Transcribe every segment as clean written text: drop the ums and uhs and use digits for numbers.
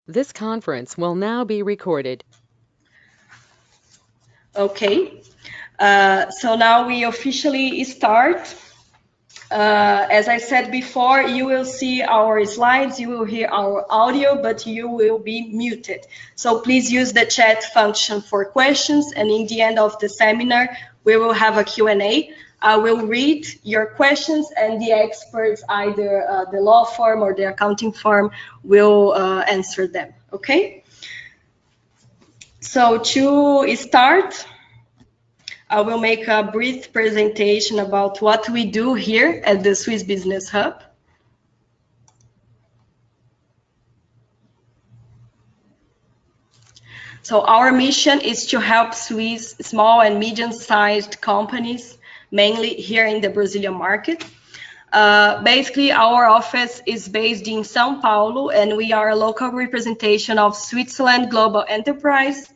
This conference will now be recorded. Okay, so now we officially start. As I said before, you will see our slides, you will hear our audio, but you will be muted. So please use the chat function for questions, and in the end of the seminar, we will have a Q&A. I will read your questions, and the experts, either the law firm or the accounting firm, will answer them, okay? So to start, I will make a brief presentation about what we do here at the Swiss Business Hub. So our mission is to help Swiss small and medium-sized companies, mainly here in the Brazilian market. Basically, our office is based in São Paulo, and we are a local representation of Switzerland Global Enterprise,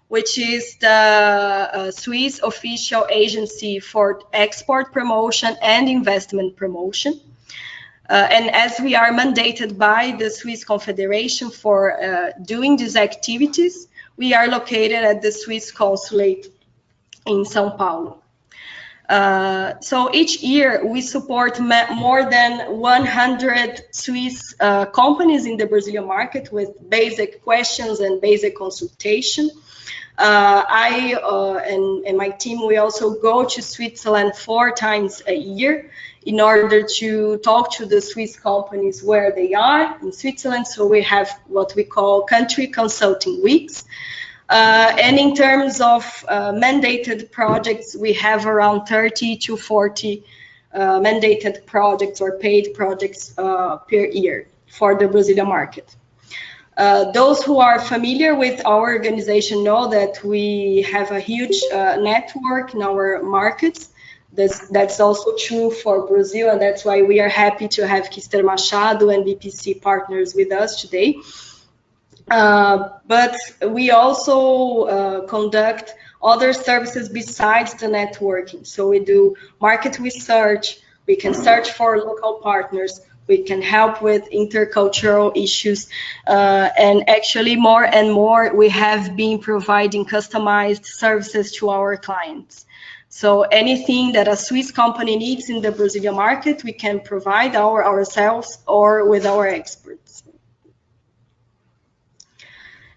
which is the Swiss official agency for export promotion and investment promotion. And as we are mandated by the Swiss Confederation for doing these activities, we are located at the Swiss Consulate in São Paulo. So each year we support more than 100 Swiss companies in the Brazilian market with basic questions and basic consultation. And my team, we also go to Switzerland 4 times a year in order to talk to the Swiss companies where they are in Switzerland. So we have what we call country consulting weeks. And in terms of mandated projects, we have around 30 to 40 mandated projects or paid projects per year for the Brazilian market. Those who are familiar with our organization know that we have a huge network in our markets. That's also true for Brazil, and that's why we are happy to have Kister Machado and BPC partners with us today. But we also conduct other services besides the networking. So we do market research, we can search for local partners, we can help with intercultural issues, and actually more and more we have been providing customized services to our clients. So anything that a Swiss company needs in the Brazilian market, we can provide ourselves or with our experts.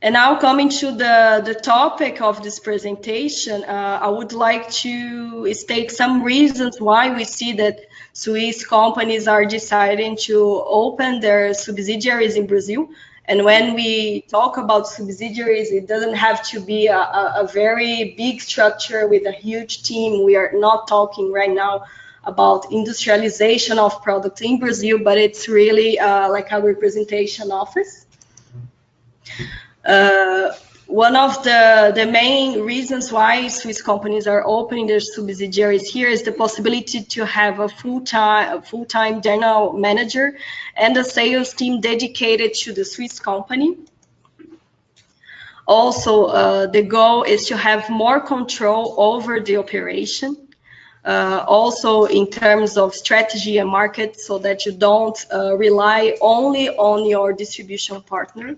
And now coming to the topic of this presentation, I would like to state some reasons why we see that Swiss companies are deciding to open their subsidiaries in Brazil. And when we talk about subsidiaries, it doesn't have to be a very big structure with a huge team. We are not talking right now about industrialization of products in Brazil, but it's really like a representation office. One of the main reasons why Swiss companies are opening their subsidiaries here is the possibility to have a full-time general manager and a sales team dedicated to the Swiss company. Also, the goal is to have more control over the operation. Also in terms of strategy and market, so that you don't rely only on your distribution partner.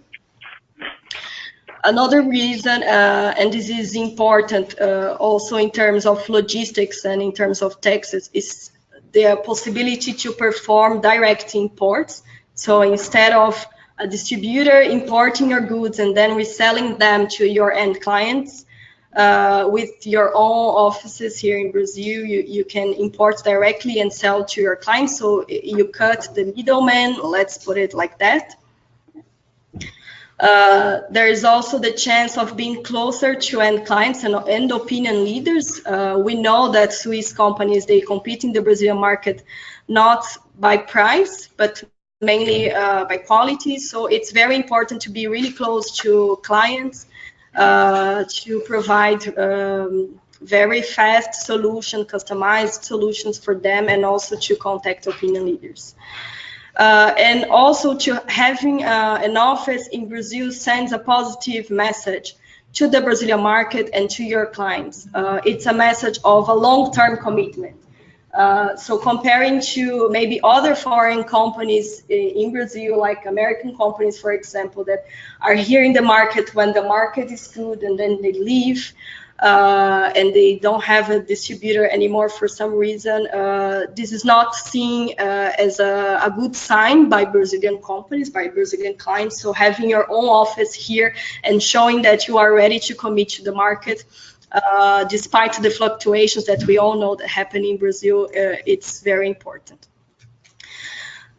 Another reason, and this is important also in terms of logistics and in terms of taxes, is the possibility to perform direct imports. So instead of a distributor importing your goods and then reselling them to your end clients, with your own offices here in Brazil, you can import directly and sell to your clients. So you cut the middleman, let's put it like that. There is also the chance of being closer to end clients and opinion leaders. We know that Swiss companies, they compete in the Brazilian market not by price, but mainly by quality. So it's very important to be really close to clients, to provide very fast solutions, customized solutions for them, and also to contact opinion leaders. And also to having an office in Brazil sends a positive message to the Brazilian market and to your clients. It's a message of a long-term commitment. So comparing to maybe other foreign companies in Brazil, like American companies, for example, that are here in the market when the market is good and then they leave and they don't have a distributor anymore for some reason. This is not seen as a good sign by Brazilian companies, by Brazilian clients. So having your own office here and showing that you are ready to commit to the market, despite the fluctuations that we all know that happen in Brazil, it's very important.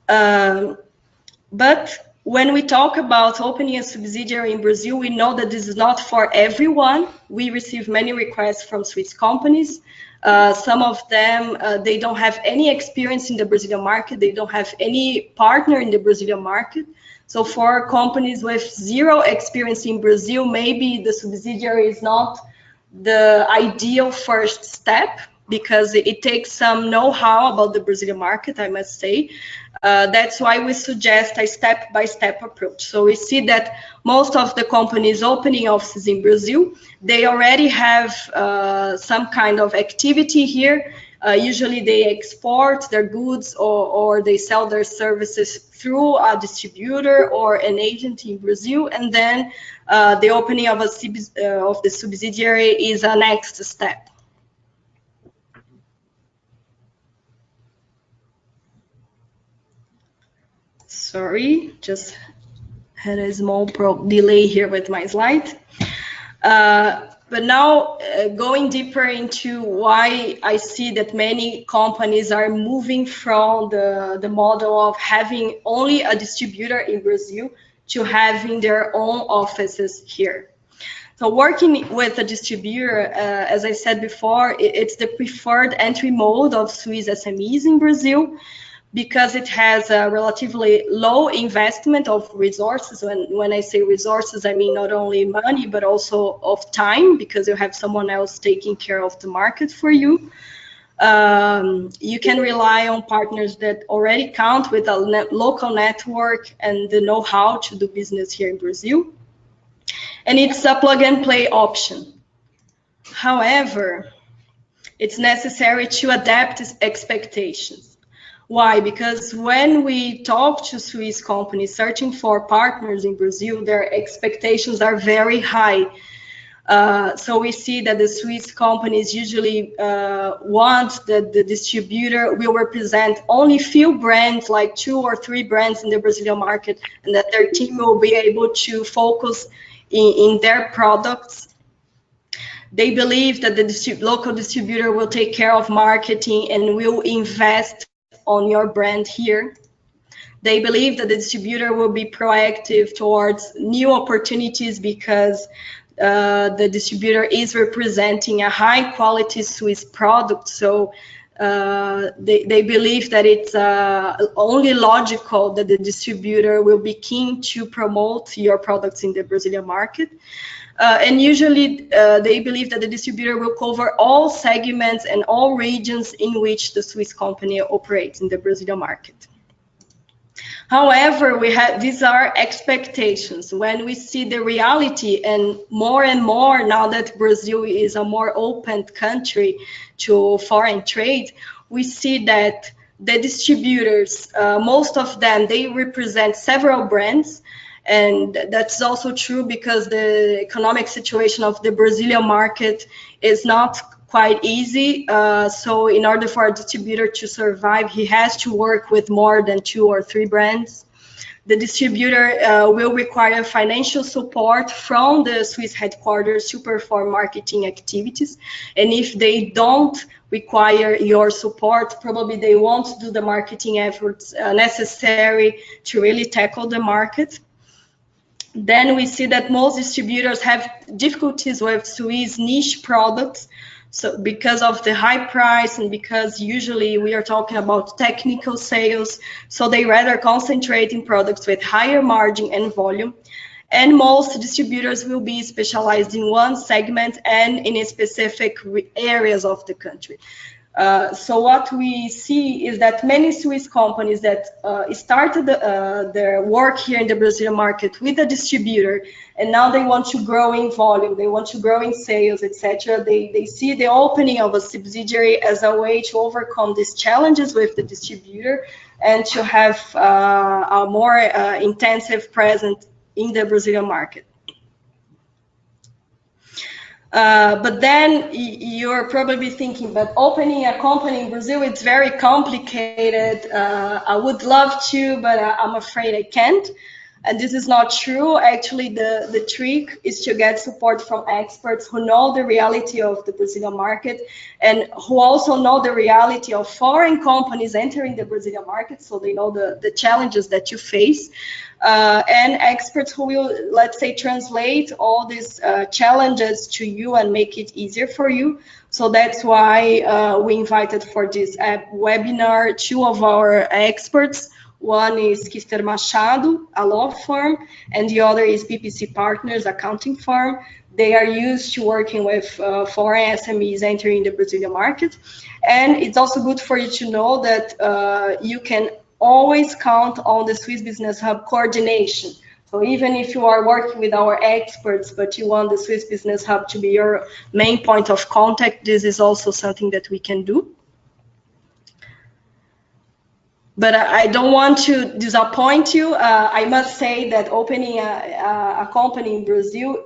But when we talk about opening a subsidiary in Brazil, we know that this is not for everyone. We receive many requests from Swiss companies. Some of them, they don't have any experience in the Brazilian market. They don't have any partner in the Brazilian market. So for companies with zero experience in Brazil, maybe the subsidiary is not the ideal first step, because it takes some know-how about the Brazilian market, I must say. That's why we suggest a step-by-step approach. So we see that most of the companies opening offices in Brazil, they already have some kind of activity here. Usually they export their goods or they sell their services through a distributor or an agent in Brazil, and then the opening of the subsidiary is a next step. Sorry, just had a small delay here with my slide. But now going deeper into why I see that many companies are moving from the model of having only a distributor in Brazil to having their own offices here. So working with a distributor, as I said before, it's the preferred entry mode of Swiss SMEs in Brazil, because it has a relatively low investment of resources. When I say resources, I mean not only money, but also of time, because you have someone else taking care of the market for you. You can rely on partners that already count with a local network and the know-how to do business here in Brazil. And it's a plug-and-play option. However, it's necessary to adapt expectations. Why? Because when we talk to Swiss companies searching for partners in Brazil, their expectations are very high. So we see that the Swiss companies usually want that the distributor will represent only few brands, like 2 or 3 brands in the Brazilian market, and that their team will be able to focus in their products. They believe that the local distributor will take care of marketing and will invest on your brand here. They believe that the distributor will be proactive towards new opportunities, because the distributor is representing a high quality Swiss product. So they believe that it's only logical that the distributor will be keen to promote your products in the Brazilian market. And usually they believe that the distributor will cover all segments and all regions in which the Swiss company operates in the Brazilian market. However, these are expectations. When we see the reality, and more now that Brazil is a more open country to foreign trade, we see that the distributors, most of them, they represent several brands. And that's also true because the economic situation of the Brazilian market is not quite easy. So in order for a distributor to survive, he has to work with more than 2 or 3 brands. The distributor will require financial support from the Swiss headquarters to perform marketing activities. And if they don't require your support, probably they won't do the marketing efforts necessary to really tackle the market. Then we see that most distributors have difficulties with Swiss niche products. So because of the high price and because usually we are talking about technical sales, so they rather concentrate in products with higher margin and volume. And most distributors will be specialized in one segment and in a specific areas of the country. So what we see is that many Swiss companies that started their work here in the Brazilian market with a distributor, and now they want to grow in volume, they want to grow in sales, etc. They see the opening of a subsidiary as a way to overcome these challenges with the distributor and to have a more intensive presence in the Brazilian market. But then you're probably thinking, but opening a company in Brazil, it's very complicated. I would love to, but I'm afraid I can't. And this is not true. Actually, the trick is to get support from experts who know the reality of the Brazilian market and who also know the reality of foreign companies entering the Brazilian market, so they know the challenges that you face. And experts who will, let's say, translate all these challenges to you and make it easier for you. So that's why we invited for this webinar 2 of our experts. One is Kister Machado, a law firm, and the other is PPC Partners, accounting firm. They are used to working with foreign SMEs entering the Brazilian market. And it's also good for you to know that you can always count on the Swiss Business Hub coordination. So even if you are working with our experts, but you want the Swiss Business Hub to be your main point of contact, this is also something that we can do. But I don't want to disappoint you. I must say that opening a company in Brazil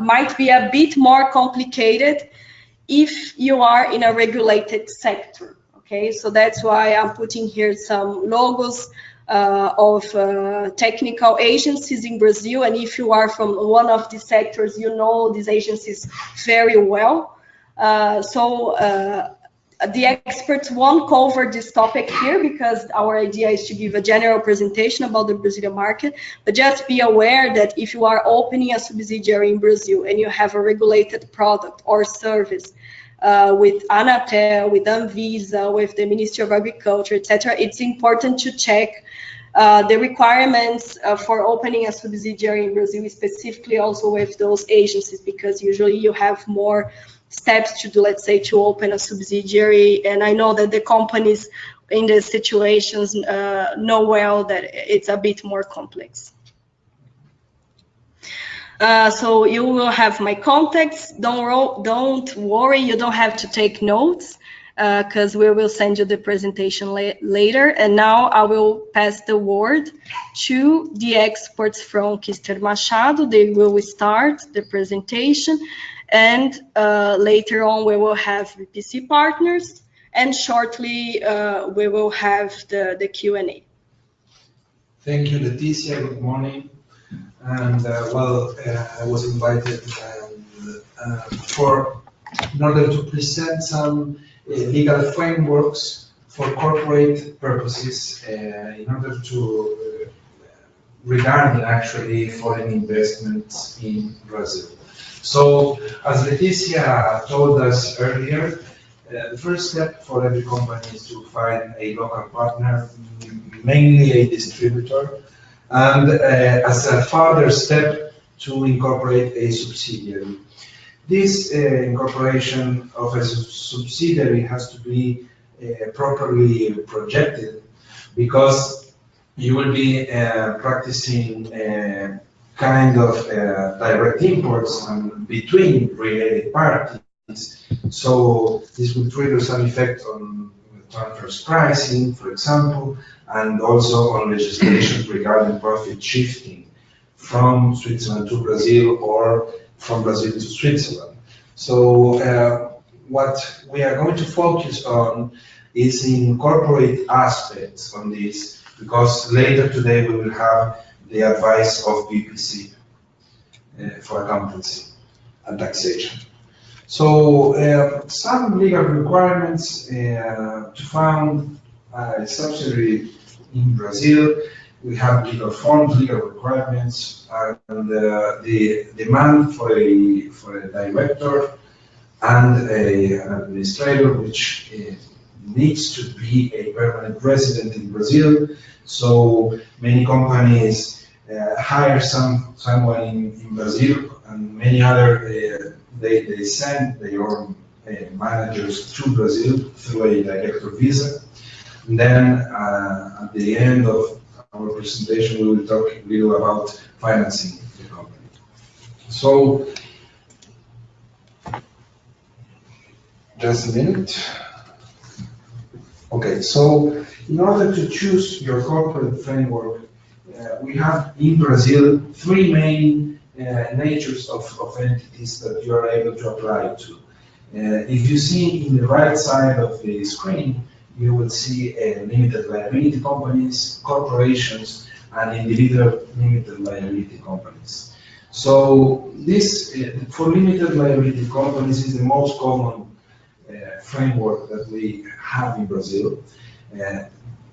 might be a bit more complicated if you are in a regulated sector. Okay, so that's why I'm putting here some logos of technical agencies in Brazil. And if you are from one of these sectors, you know these agencies very well. The experts won't cover this topic here because our idea is to give a general presentation about the Brazilian market, but just be aware that if you are opening a subsidiary in Brazil and you have a regulated product or service with Anatel, with Anvisa, with the Ministry of Agriculture, etc., it's important to check the requirements for opening a subsidiary in Brazil, specifically also with those agencies, because usually you have more steps to do, let's say, to open a subsidiary. And I know that the companies in these situations know well that it's a bit more complex. So you will have my contacts. Don't worry, you don't have to take notes because we will send you the presentation later. And now I will pass the word to the experts from Kister Machado. They will start the presentation. And later on, we will have PPC Partners. And shortly, we will have the Q&A. Thank you, Leticia. Good morning. And I was invited in order to present some legal frameworks for corporate purposes in order to regarding actually foreign investments in Brazil. So, as Leticia told us earlier, the first step for every company is to find a local partner, mainly a distributor, and as a further step to incorporate a subsidiary. This incorporation of a subsidiary has to be properly projected because you will be practicing kind of direct imports between related parties. So this will trigger some effect on transfer pricing, for example, and also on legislation regarding profit shifting from Switzerland to Brazil or from Brazil to Switzerland. So what we are going to focus on is in corporate aspects on this, because later today we will have the advice of BPC for accountancy and taxation. So some legal requirements to found a subsidiary in Brazil. We have legal forms, legal requirements, and the demand for a director and an administrator, which needs to be a permanent resident in Brazil. So many companies hire someone in Brazil, and many other they send their own managers to Brazil through a director visa. And then at the end of our presentation, we will talk a little about financing the company. So, just a minute. Okay, so in order to choose your corporate framework, we have in Brazil three main natures of entities that you are able to apply to. If you see in the right side of the screen, you will see limited liability companies, corporations, and individual limited liability companies. So this, for limited liability companies, is the most common framework that we have in Brazil.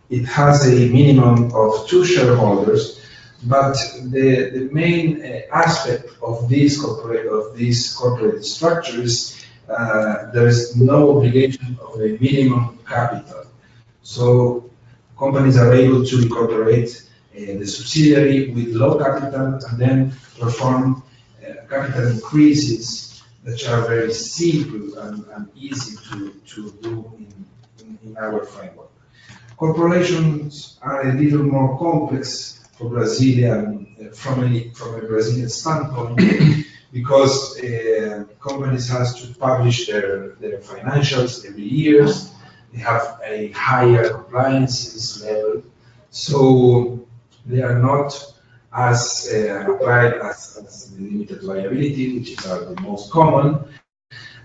It has a minimum of 2 shareholders, but the main aspect of this corporate structure is there is no obligation of a minimum capital. So companies are able to incorporate the subsidiary with low capital and then perform capital increases that are very simple and easy to do in our framework. Corporations are a little more complex for Brazilian, from a Brazilian standpoint, because companies has to publish their financials every year. They have a higher compliance level, so they are not as applied as the limited liability, which is the most common.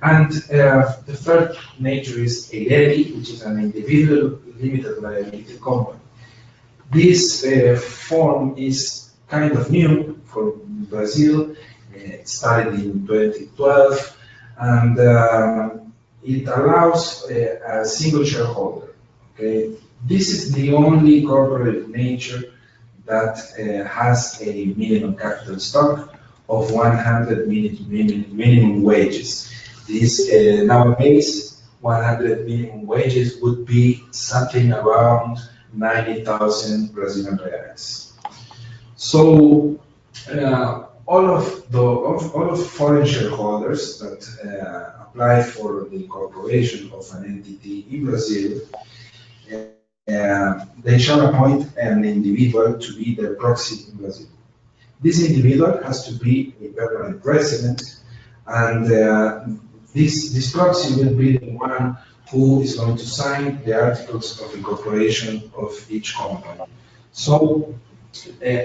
And the third nature is a levy, which is an individual limited liability company. This form is kind of new for Brazil. It started in 2012, and it allows a single shareholder. Okay, this is the only corporate nature that has a minimum capital stock of 100 minimum wages. This nowadays, 100 minimum wages would be something around 90,000 Brazilian reais. So all of foreign shareholders that apply for the incorporation of an entity in Brazil, they shall appoint an individual to be their proxy in Brazil. This individual has to be a permanent resident, and this proxy will be the one who is going to sign the articles of incorporation of each company. So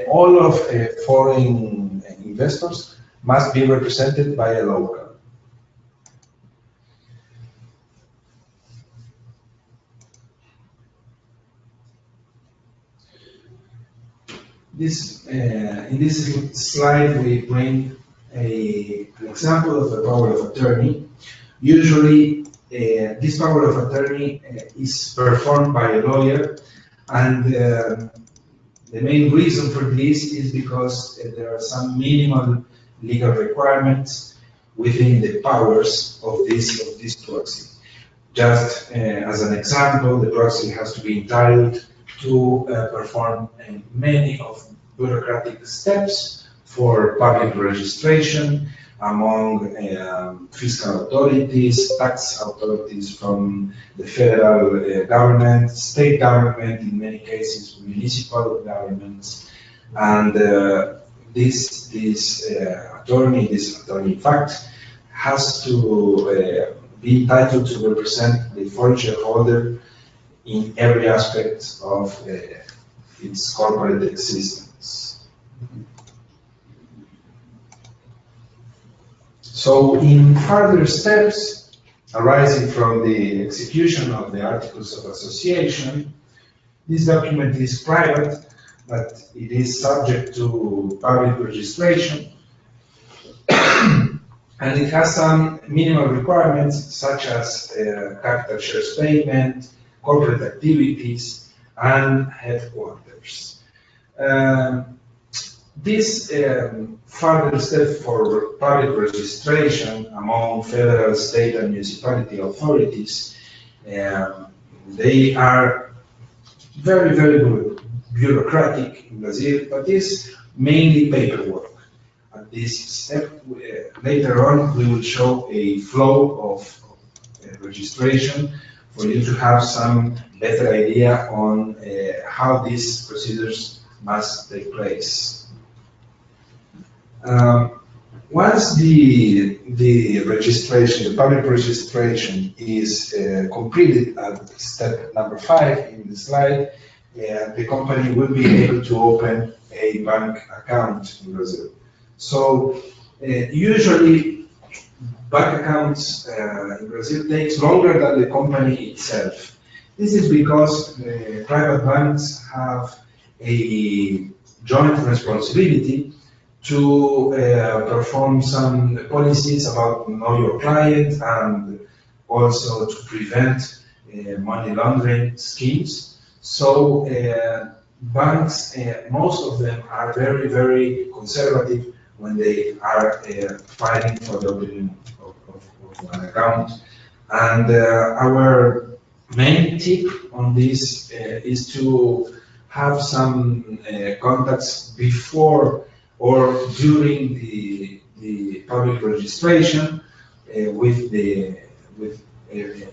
all of foreign investors must be represented by a local. In this slide, we bring an example of a power of attorney. Usually, this power of attorney is performed by a lawyer, and the main reason for this is because there are some minimal legal requirements within the powers of this proxy. Just as an example, the proxy has to be entitled to perform many of bureaucratic steps for public registration among fiscal authorities, tax authorities from the federal government, state government, in many cases municipal governments, and this attorney, in fact, has to be entitled to represent the foreign shareholder in every aspect of its corporate existence. So in further steps arising from the execution of the Articles of Association, this document is private, but it is subject to public registration, and it has some minimal requirements such as capital shares payment, corporate activities, and headquarters. This further step for public registration among federal, state, and municipality authorities, they are very, very bureaucratic in Brazil, but is mainly paperwork. At this step, later on, we will show a flow of registration for you to have some better idea on how these procedures must take place. Once the registration, the public registration is completed at step number 5 in the slide, the company will be able to open a bank account in Brazil. So usually bank accounts in Brazil takes longer than the company itself. This is because private banks have a joint responsibility to perform some policies about know your client and also to prevent money laundering schemes. So banks, most of them are very, very conservative when they are fighting for the opening of an account. And our main tip on this is to have some contacts before or during the public registration with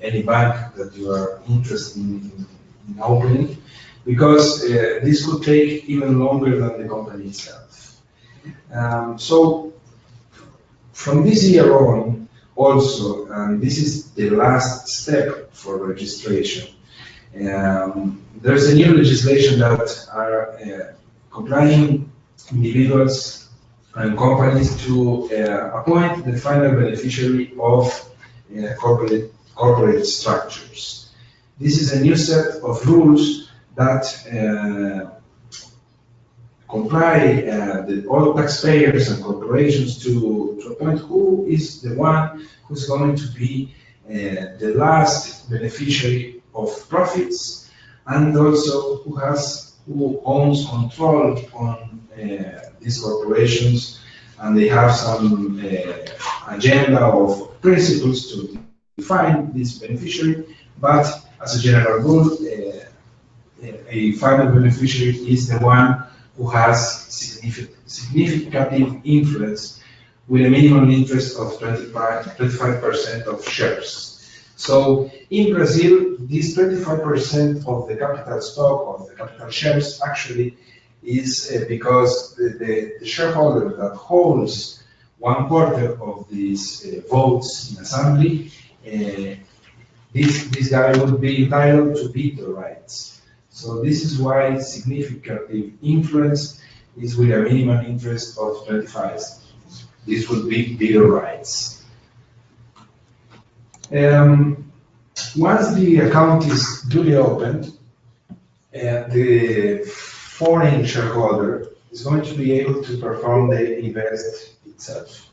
any bank that you are interested in opening, because this could take even longer than the company itself. So from this year on, also, and this is the last step for registration, there's a new legislation that are complying individuals and companies to appoint the final beneficiary of corporate structures. This is a new set of rules that comply all taxpayers and corporations to appoint who is the one who's going to be the last beneficiary of profits, and also who owns control on these corporations, and they have some agenda of principles to define this beneficiary. But as a general rule, a final beneficiary is the one who has significant influence with a minimum interest of 25% of shares. So in Brazil, this 25% of the capital stock, of the capital shares, actually is because the shareholder that holds 1/4 of these votes in assembly, this guy would be entitled to veto rights. So this is why significant influence is with a minimum interest of 25. This would be veto rights. Once the account is duly opened, the foreign shareholder is going to be able to perform the invest itself.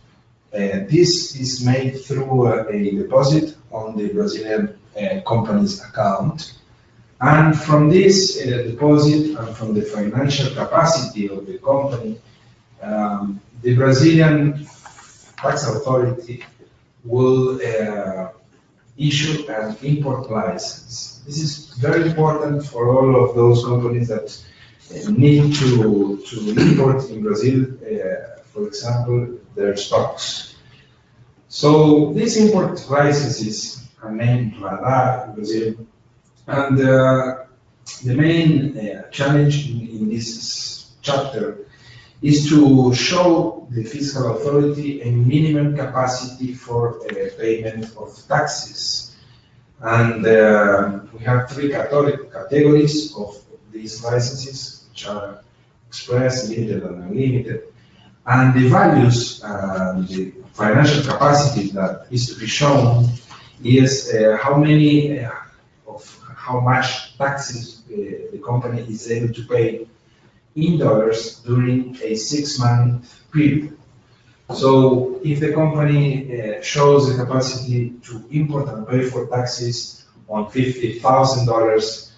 This is made through a deposit on the Brazilian company's account. And from this deposit and from the financial capacity of the company, the Brazilian tax authority will issue an import license. This is very important for all of those companies that need to import in Brazil, for example, their stocks. So these import licenses are named Radar in Brazil, and the main challenge in this chapter is to show the fiscal authority a minimum capacity for payment of taxes. And we have 3 categories of these licenses, which are express, limited, and unlimited. And the values, the financial capacity that is to be shown is how much taxes the company is able to pay in dollars during a 6-month period. So if the company shows a capacity to import and pay for taxes on $50,000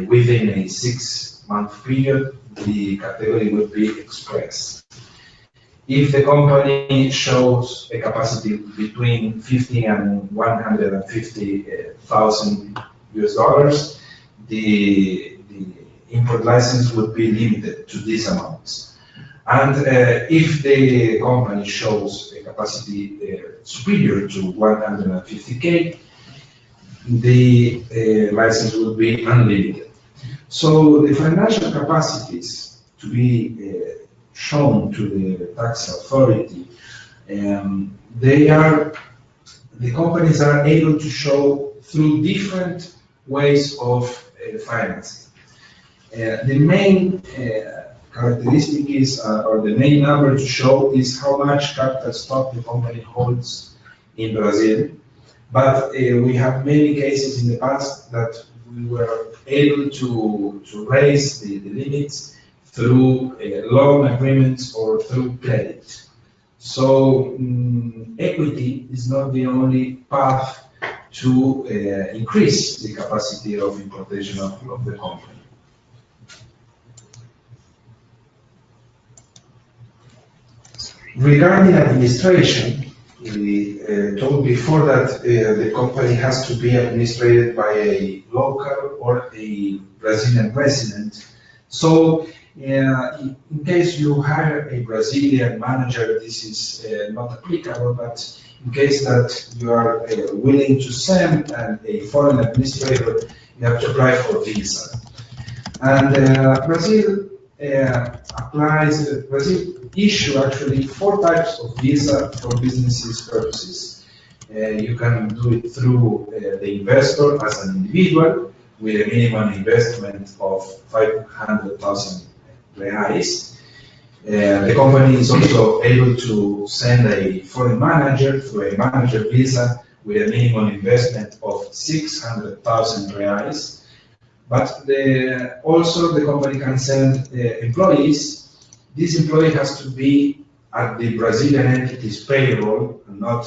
within a 6-month period, the category would be express. If the company shows a capacity between 50 and 150,000 US dollars, the import license would be limited to these amounts. And if the company shows a capacity superior to 150K, the license would be unlimited. So the financial capacities to be shown to the tax authority, the companies are able to show through different ways of financing. The main characteristic is, or the main number to show is how much capital stock the company holds in Brazil. But we have many cases in the past that we were able to raise the limits through loan agreements or through credit. So equity is not the only path to increase the capacity of importation of the company. Regarding administration, we told before that the company has to be administrated by a local or a Brazilian resident. So in case you hire a Brazilian manager, this is not applicable, but in case that you are willing to send a foreign administrator, you have to apply for visa. And Brazil issue actually 4 types of visa for businesses purposes. You can do it through the investor as an individual with a minimum investment of 500,000 reais. The company is also able to send a foreign manager through a manager visa with a minimum investment of 600,000 reais. But also the company can send employees. This employee has to be at the Brazilian entity's payroll and not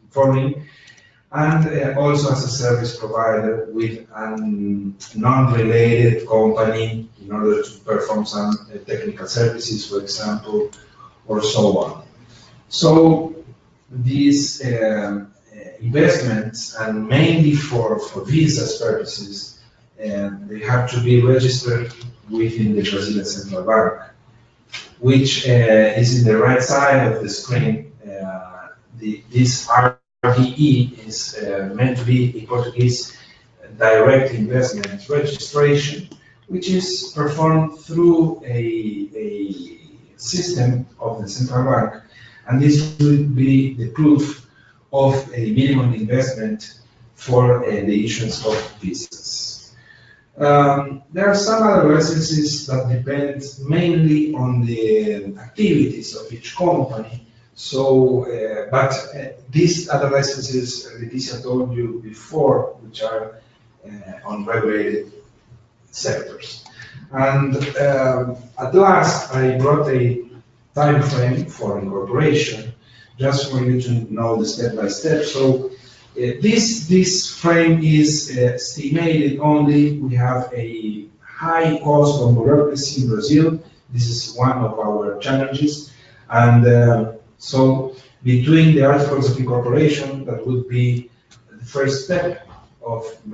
foreign, and also as a service provider with a non-related company in order to perform some technical services, for example, or so on. So these investments, and mainly for visas purposes, they have to be registered within the Brazilian Central Bank, which is in the right side of the screen. This RDE is meant to be, in Portuguese, direct investment registration, which is performed through a system of the Central Bank, and this will be the proof of a minimum investment for the issuance of visas. There are some other licenses that depend mainly on the activities of each company. So, but these other licenses, Leticia told you before, which are on regulated sectors. And at last, I brought a time frame for incorporation, just for you to know the step by step. So this frame is estimated only. We have a high cost of bureaucracy in Brazil. This is one of our challenges. And so between the articles of incorporation, that would be the first step of the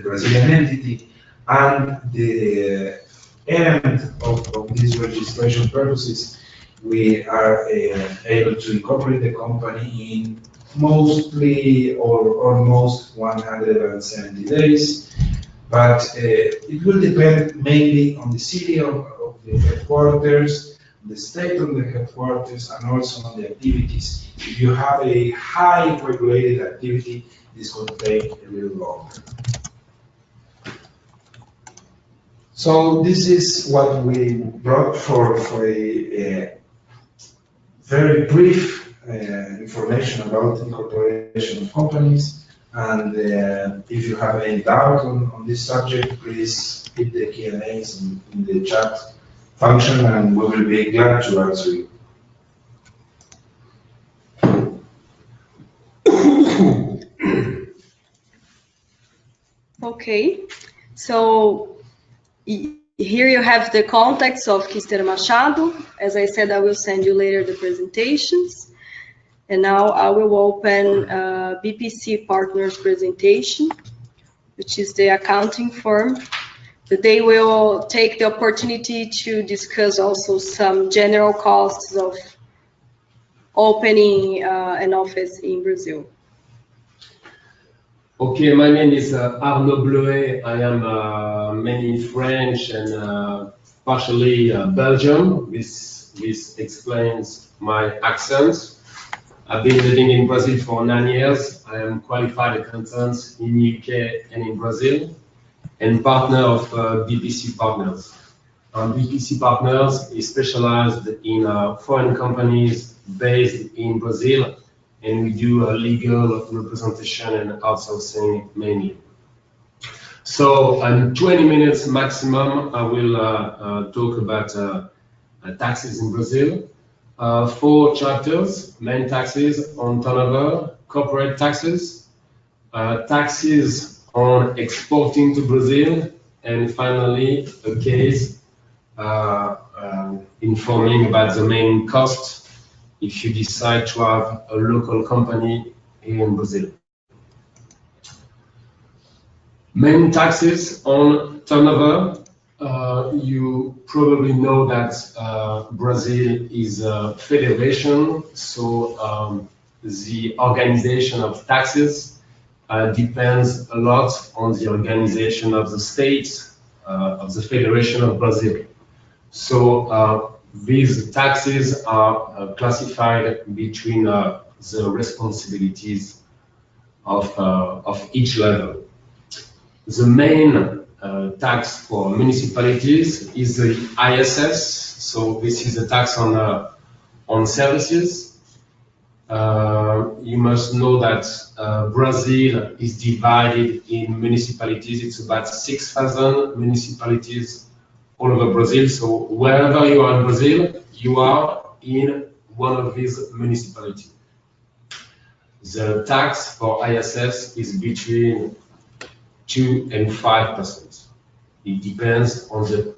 Brazilian entity, and the end of these registration purposes, we are able to incorporate the company in mostly or almost 170 days, but it will depend mainly on the city of the headquarters, the state of the headquarters, and also on the activities. If you have a high regulated activity, this will take a little longer. So this is what we brought for a very brief information about incorporation of companies. And if you have any doubt on this subject, please hit the Q&As in the chat function, and we will be glad to answer you. Okay, so here you have the contacts of Kister Machado. As I said, I will send you later the presentations. And now I will open BPC Partners presentation, which is the accounting firm. But they will take the opportunity to discuss also some general costs of opening an office in Brazil. Okay, my name is Arnaud Bleuet. I am mainly French and partially Belgium. This explains my accent. I've been living in Brazil for 9 years. I am qualified accountant in UK and in Brazil, and partner of BPC Partners. BPC Partners is specialized in foreign companies based in Brazil, and we do legal representation and outsourcing mainly. So in 20 minutes maximum, I will talk about taxes in Brazil. 4 chapters: main taxes on turnover, corporate taxes, taxes on exporting to Brazil, and finally a case informing about the main cost if you decide to have a local company in Brazil. Main taxes on turnover. You probably know that Brazil is a federation, so the organization of taxes depends a lot on the organization of the states of the Federation of Brazil. So these taxes are classified between the responsibilities of each level. The main tax for municipalities is the ISS. So this is a tax on services. You must know that Brazil is divided in municipalities. It's about 6,000 municipalities all over Brazil. So wherever you are in Brazil, you are in one of these municipalities. The tax for ISS is between 2 and 5%. It depends on the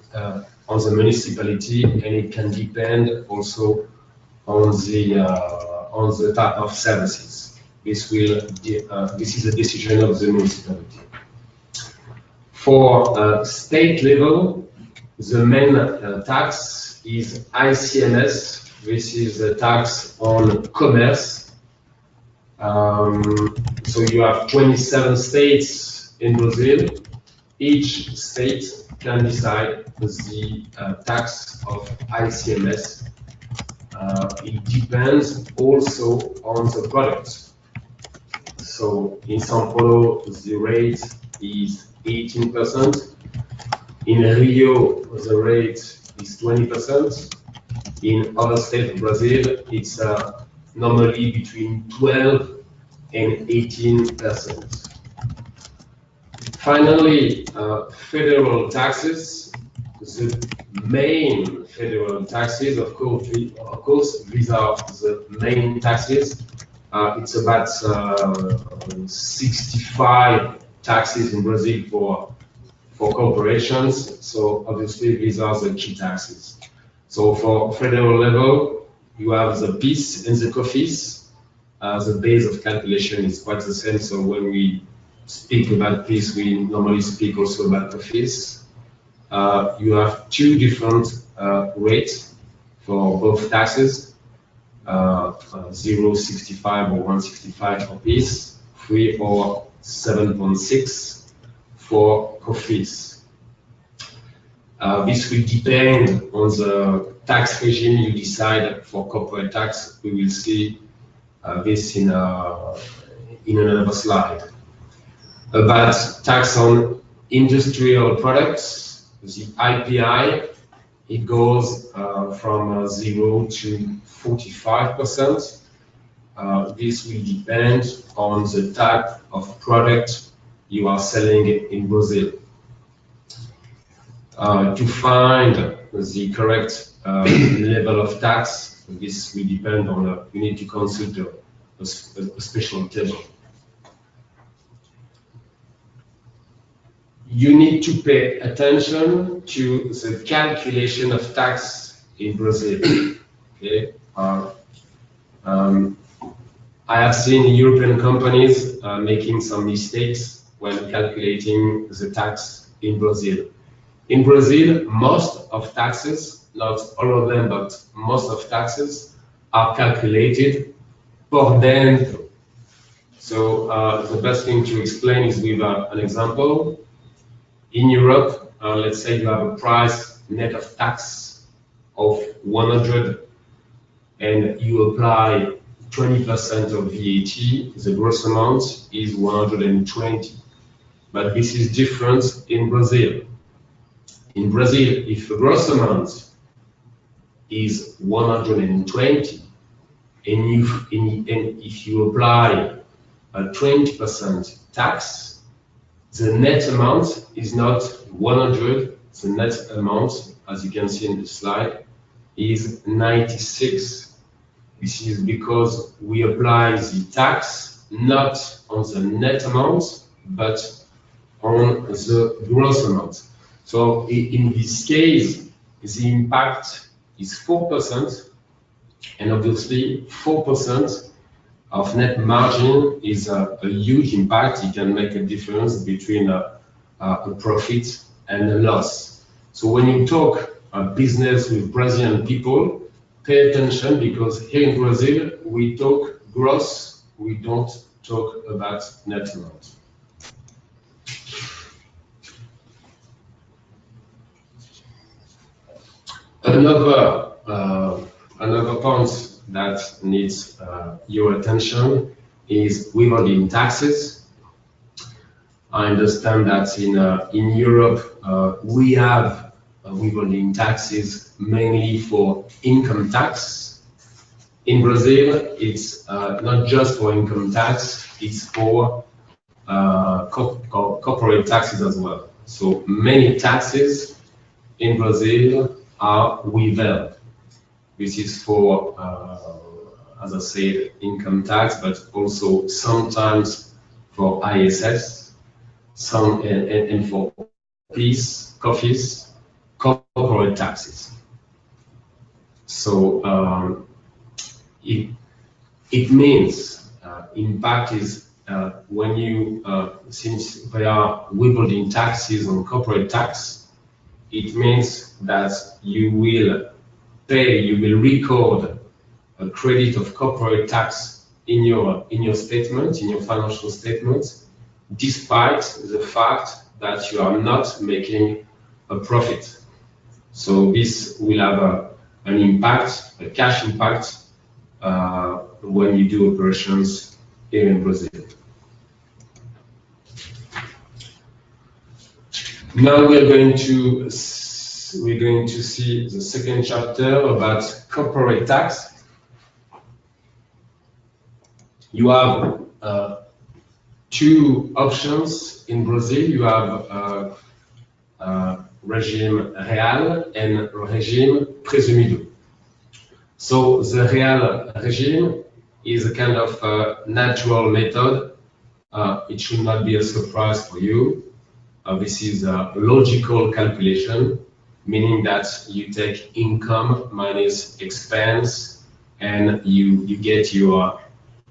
municipality, and it can depend also on the type of services. This is a decision of the municipality. For state level, the main tax is ICMS. This is the tax on commerce. So you have 27 states in Brazil. Each state can decide the tax of ICMS. It depends also on the product. So in São Paulo, the rate is 18%. In Rio, the rate is 20%. In other states of Brazil, it's normally between 12 and 18%. Finally, federal taxes. The main federal taxes, of course, these are the main taxes. It's about 65 taxes in Brazil for corporations. So obviously, these are the key taxes. So for federal level, you have the PIS and the COFINS. The base of calculation is quite the same. So when we speak about PIS, we normally speak also about COFINS. You have 2 different rates for both taxes, 0.65 or 1.65 for PIS, 3 or 7.6 for COFINS. This will depend on the tax regime you decide for corporate tax. We will see this in another slide. About tax on industrial products, the IPI, it goes from 0 to 45%. This will depend on the type of product you are selling in Brazil. To find the correct level of tax, this will depend on, you need to consult a special table. You need to pay attention to the calculation of tax in Brazil. Okay? I have seen European companies making some mistakes when calculating the tax in Brazil. In Brazil, most of taxes, not all of them, but most of taxes are calculated por dentro. So the best thing to explain is with an example. In Europe, let's say you have a price net of tax of 100 and you apply 20% of VAT, the gross amount is 120. But this is different in Brazil. In Brazil, if the gross amount is 120, and if you apply a 20% tax, the net amount is not 100. The net amount, as you can see in the slide, is 96. This is because we apply the tax not on the net amount, but on the gross amount. So in this case, the impact is 4%, and obviously 4% of net margin is a huge impact. It can make a difference between a profit and a loss. So when you talk business with Brazilian people, pay attention, because here in Brazil, we talk gross, we don't talk about net amount. Another point that needs your attention is withholding taxes. I understand that in Europe we have withholding taxes mainly for income tax. In Brazil, it's not just for income tax, it's for corporate taxes as well. So many taxes in Brazil are withheld. This is for, as I said, income tax, but also sometimes for ISS, and for COFINS, corporate taxes. So it means impact is when you, since there are withholding taxes on corporate tax, it means that you will record a credit of corporate tax in your statement, in your financial statement, despite the fact that you are not making a profit. So this will have an impact, a cash impact, when you do operations here in Brazil. Now we're going to see the second chapter about corporate tax. You have two options in Brazil. You have regime real and regime presumido. So the real regime is a kind of natural method. It should not be a surprise for you. This is a logical calculation, meaning that you take income minus expense and you get your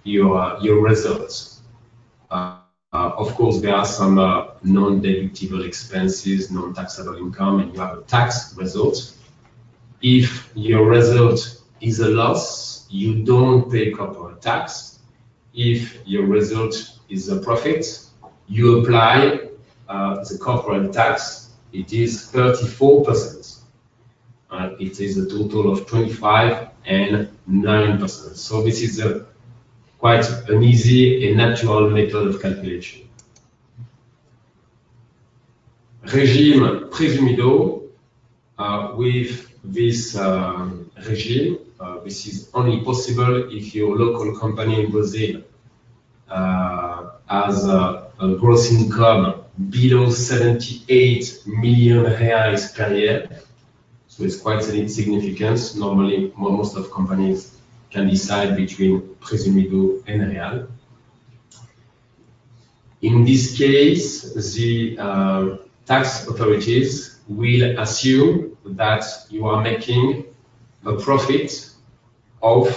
results. Of course, there are some non-deductible expenses, non-taxable income, and you have a tax result. If your result is a loss, you don't pay corporate tax. If your result is a profit, you apply the corporate tax. It is 34%. It is a total of 25 and 9%. So this is quite an easy and natural method of calculation. Regime presumido, with this regime, this is only possible if your local company in Brazil has a gross income below 78 million reais per year. So it's quite significant. Normally, most of companies can decide between presumido and real. In this case, the tax authorities will assume that you are making a profit of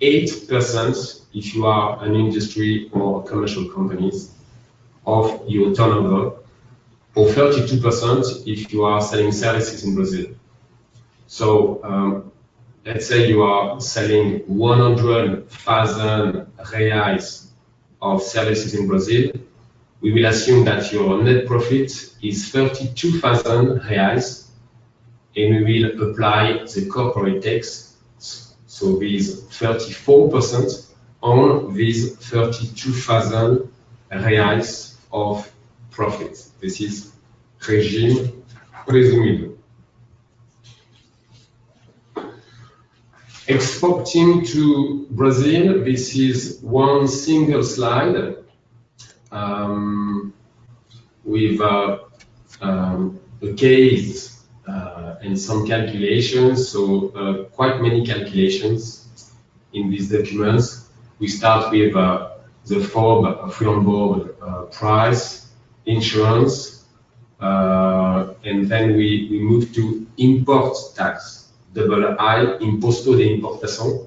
8% if you are an industry or commercial companies of your turnover, or 32% if you are selling services in Brazil. So let's say you are selling 100,000 reais of services in Brazil, we will assume that your net profit is 32,000 reais, and we will apply the corporate tax, so these 34% on these 32,000 reais of profit. This is régime présumible. Exporting to Brazil, this is one single slide with a case and some calculations, so quite many calculations in these documents. We start with the FOB, free on board price, insurance, and then we move to import tax. Double I, imposto de importação.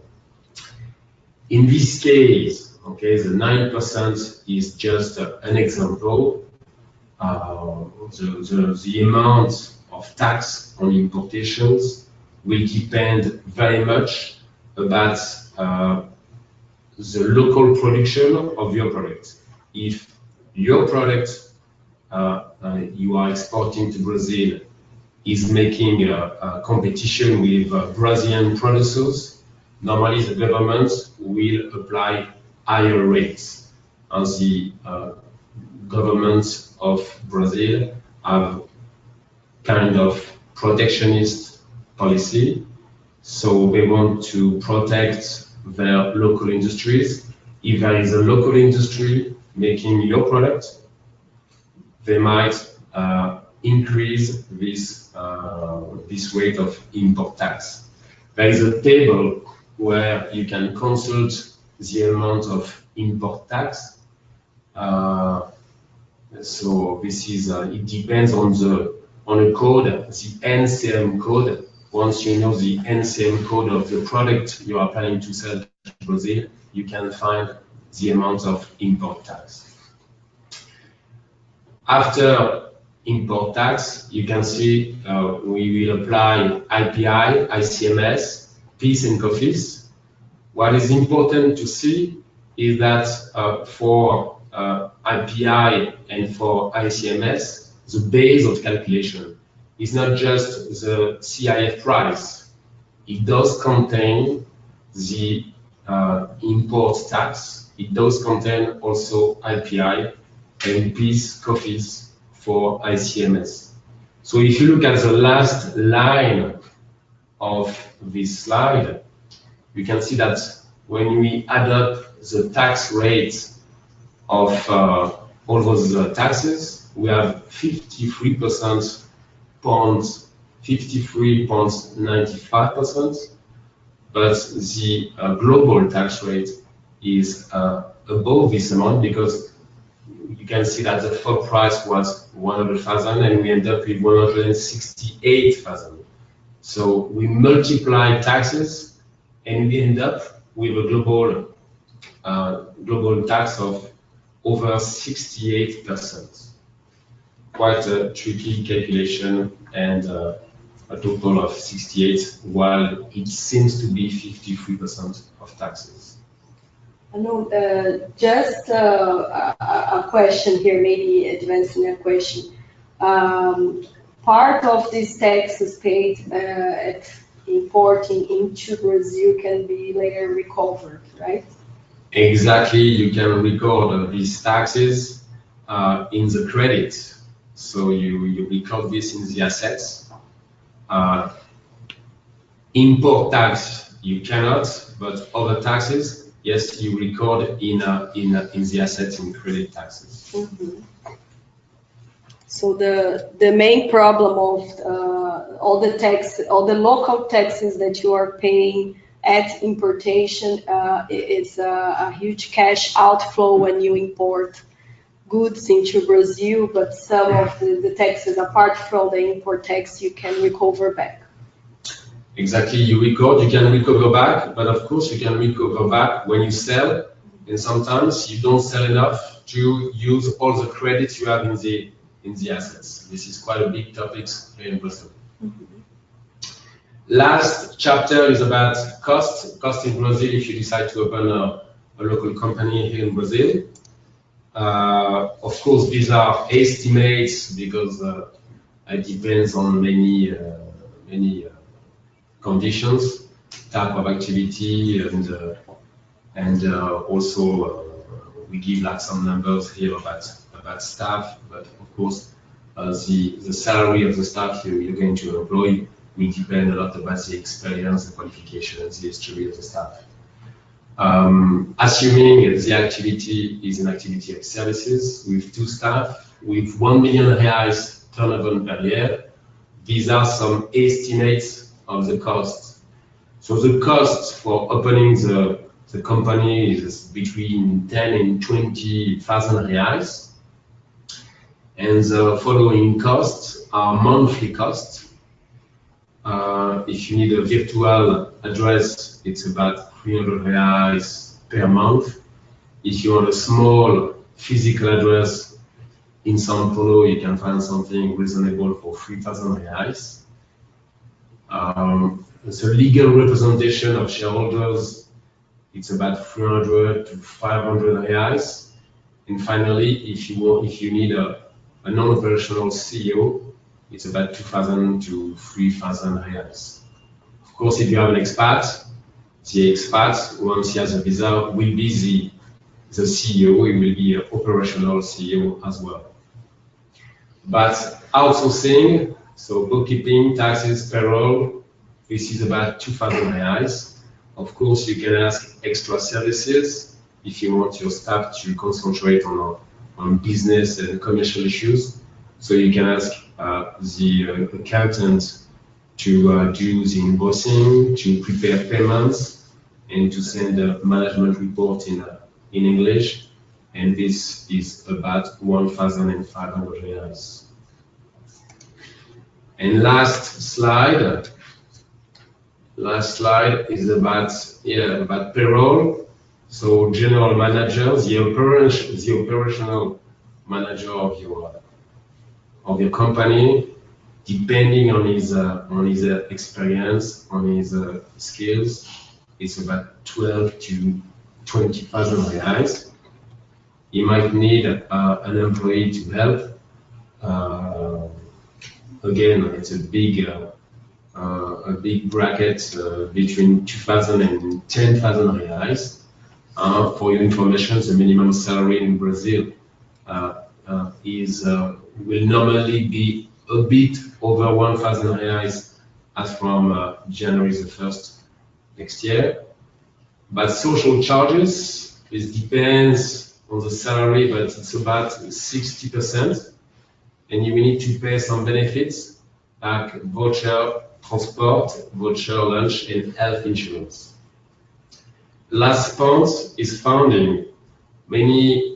In this case, okay, the 9% is just an example. The amount of tax on importations will depend very much about the local production of your product. If your product you are exporting to Brazil is making a competition with Brazilian producers, normally the government will apply higher rates. And the government of Brazil have kind of protectionist policy, so they want to protect their local industries. If there is a local industry making your product, they might increase this rate of import tax. There is a table where you can consult the amount of import tax. So this is it depends on a code, the NCM code. Once you know the NCM code of the product you are planning to sell to Brazil, you can find the amount of import tax. After import tax, you can see we will apply IPI, ICMS, PIS and COFINS. What is important to see is that for IPI and for ICMS, the base of calculation is not just the CIF price. It does contain the import tax. It does contain also IPI and PIS, COFINS for ICMS. So if you look at the last line of this slide, you can see that when we add up the tax rates of all those taxes, we have 53.95%, but the global tax rate is above this amount, because you can see that the FOB price was 100,000 and we end up with 168,000. So we multiply taxes and we end up with a global tax of over 68%. Quite a tricky calculation, and a total of 68, while it seems to be 53% of taxes. I know, just a question here, maybe advancing a question. Part of these taxes paid at importing into Brazil can be later recovered, right? Exactly, you can record these taxes in the credit. So you record this in the assets. Import tax, you cannot, but other taxes, yes, you record in the assets in credit taxes. Mm-hmm. So the main problem of all the local taxes that you are paying at importation is a huge cash outflow when you import goods into Brazil, but some of the taxes, apart from the import tax, you can recover back. Exactly, you can recover back, but of course you can recover back when you sell, and sometimes you don't sell enough to use all the credits you have in the assets. This is quite a big topic here in Brazil. Mm-hmm. Last chapter is about cost in Brazil. If you decide to open a local company here in Brazil. Of course, these are estimates because it depends on many conditions, type of activity, and also we give like some numbers here about staff. But of course, the salary of the staff you're going to employ will depend a lot about the experience, the qualifications, the history of the staff. Assuming the activity is an activity of services with 2 staff, with 1 million reais turnover per year, these are some estimates of the cost. So the cost for opening the company is between 10 and 20,000 reais. And the following costs are monthly costs. If you need a virtual address, it's about 300 reais per month. If you want a small physical address in São Paulo, you can find something reasonable for 3,000 reais. The legal representation of shareholders, it's about 300 to 500 reais. And finally, if you need a non-operational CEO, it's about 2,000 to 3,000 reais. Of course, if you have an expat, the expat, once he has a visa, will be the CEO, he will be an operational CEO as well. But outsourcing, so bookkeeping, taxes, payroll, this is about 2,000 reais. Of course, you can ask extra services if you want your staff to concentrate on business and commercial issues. So you can ask the accountant to do the invoicing, to prepare payments, and to send a management report in English. And this is about 1,500 reais. And last slide is about payroll. So general manager, the operational manager of your company, depending on his experience, on his skills, it's about 12 to 20,000 reais. He might need an employee to help. Again, it's a big bracket between 2,000 and 10,000 reais. For your information, the minimum salary in Brazil will normally be a bit over 1,000 reais as from January the 1st next year. But social charges, it depends on the salary, but it's about 60%. And you will need to pay some benefits like voucher transport, voucher lunch, and health insurance. Last point is funding. Many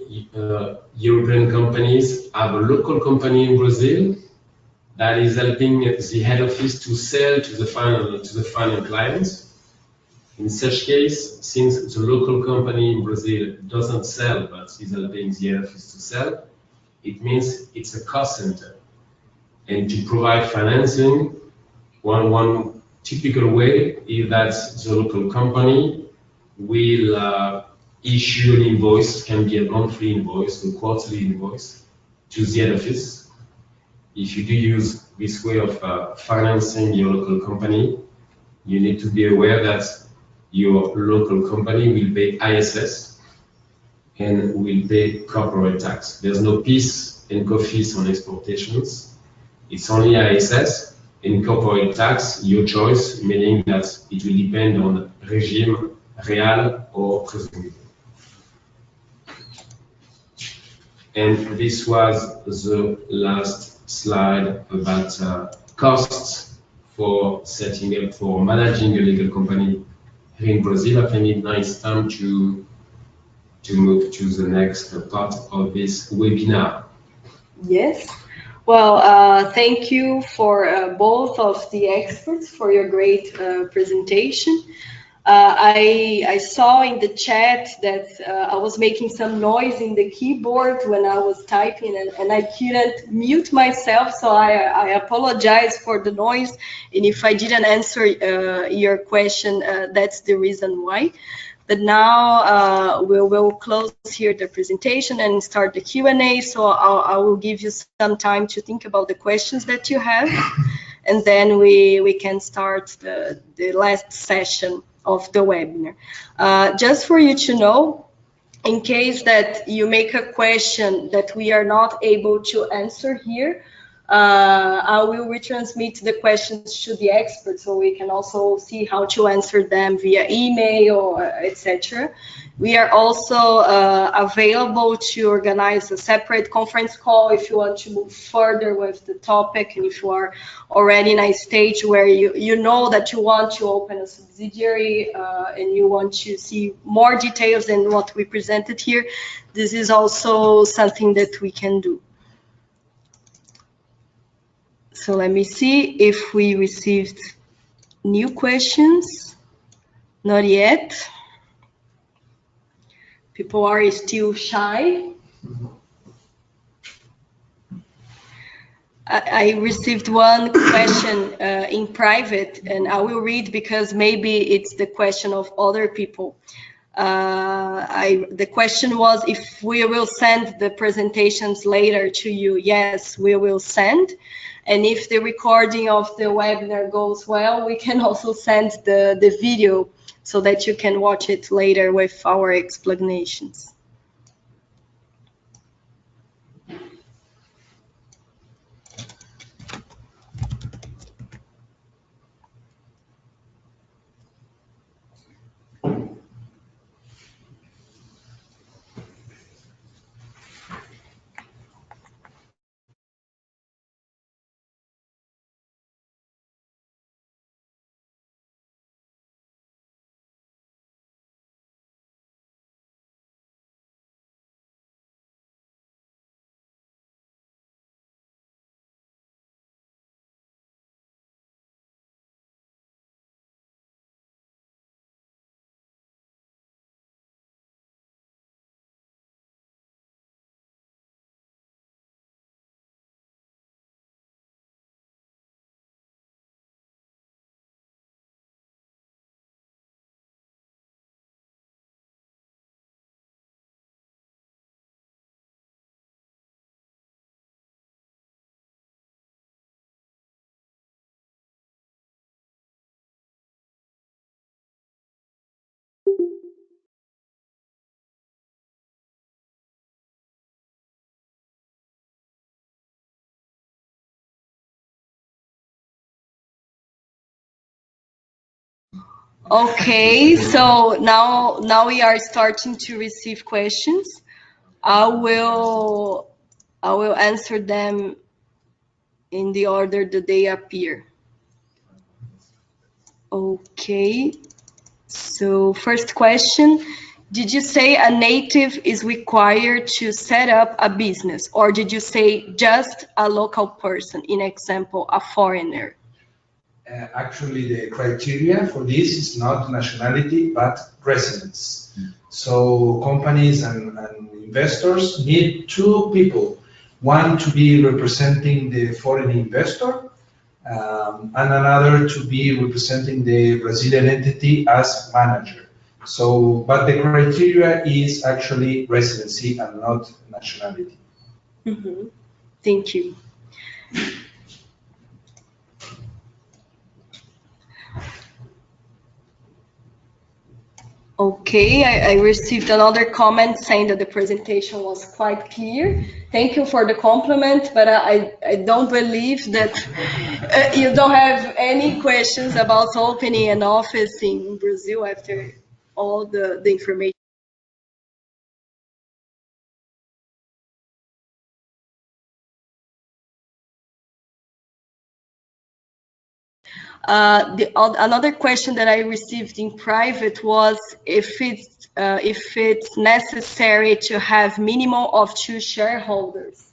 European companies have a local company in Brazil that is helping the head office to sell to the final clients. In such case, since the local company in Brazil doesn't sell but is helping the head office to sell, it means it's a cost center. And to provide financing, one typical way is that the local company will issue an invoice, can be a monthly invoice, a quarterly invoice, to the head office. If you do use this way of financing your local company, you need to be aware that your local company will pay ISS and will pay corporate tax. There's no PIS and COFINS on exportations. It's only ISS and corporate tax, your choice, meaning that it will depend on regime, real or presumé. And this was the last slide about costs for setting up, for managing a legal company here in Brazil. I think now it's time to move to the next part of this webinar. Yes. Well, thank you for both of the experts for your great presentation. I saw in the chat that I was making some noise in the keyboard when I was typing, and I couldn't mute myself, so I apologize for the noise. And if I didn't answer your question, that's the reason why. But now we will close here the presentation and start the Q&A. So I will give you some time to think about the questions that you have, and then we can start the last session of the webinar. Just for you to know, in case that you make a question that we are not able to answer here, I will retransmit the questions to the experts, so we can also see how to answer them via email or etc. We are also available to organize a separate conference call if you want to move further with the topic, and if you are already in a stage where you know that you want to open a subsidiary and you want to see more details than what we presented here. This is also something that we can do. So let me see if we received new questions. Not yet. People are still shy. I received one question in private, and I will read because maybe it's the question of other people. The question was if we will send the presentations later to you. Yes, we will send. And if the recording of the webinar goes well, we can also send the video so that you can watch it later with our explanations. Okay, so now we are starting to receive questions. I will answer them in the order that they appear. Okay, so first question, did you say a native is required to set up a business, or did you say just a local person, in example, a foreigner? Actually, the criteria for this is not nationality, but residence. So companies and investors need two people, one to be representing the foreign investor, and another to be representing the Brazilian entity as manager. So, but the criteria is actually residency and not nationality. Mm-hmm. Thank you. Okay, I received another comment saying that the presentation was quite clear. Thank you for the compliment, but I don't believe that you don't have any questions about opening an office in Brazil after all the information. Another question that I received in private was if it's necessary to have minimum of 2 shareholders.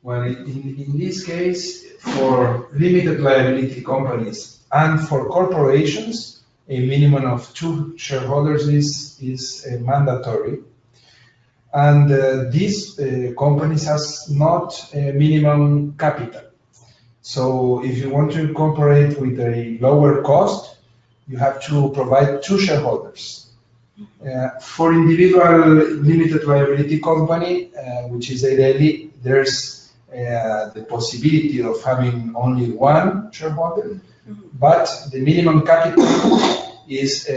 Well, in this case, for limited liability companies and for corporations, a minimum of 2 shareholders is mandatory. And these companies has not a minimum capital. So if you want to incorporate with a lower cost, you have to provide 2 shareholders. For individual limited liability company, which is ideally, there's the possibility of having only 1 shareholder, but the minimum capital is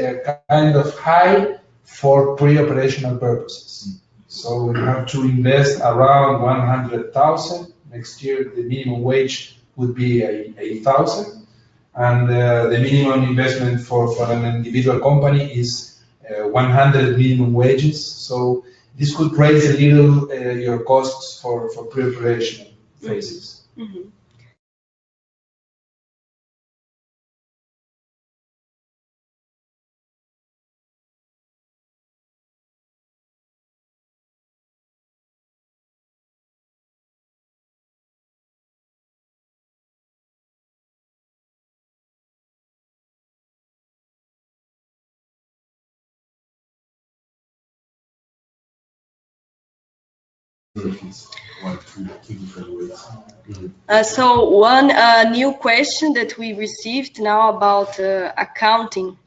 kind of high for pre-operational purposes. So we have to invest around 100,000. Next year, the minimum wage would be 8,000. And the minimum investment for an individual company is 100 minimum wages. So this could raise a little your costs for pre-operational phases. Mm-hmm. So one new question that we received now about accounting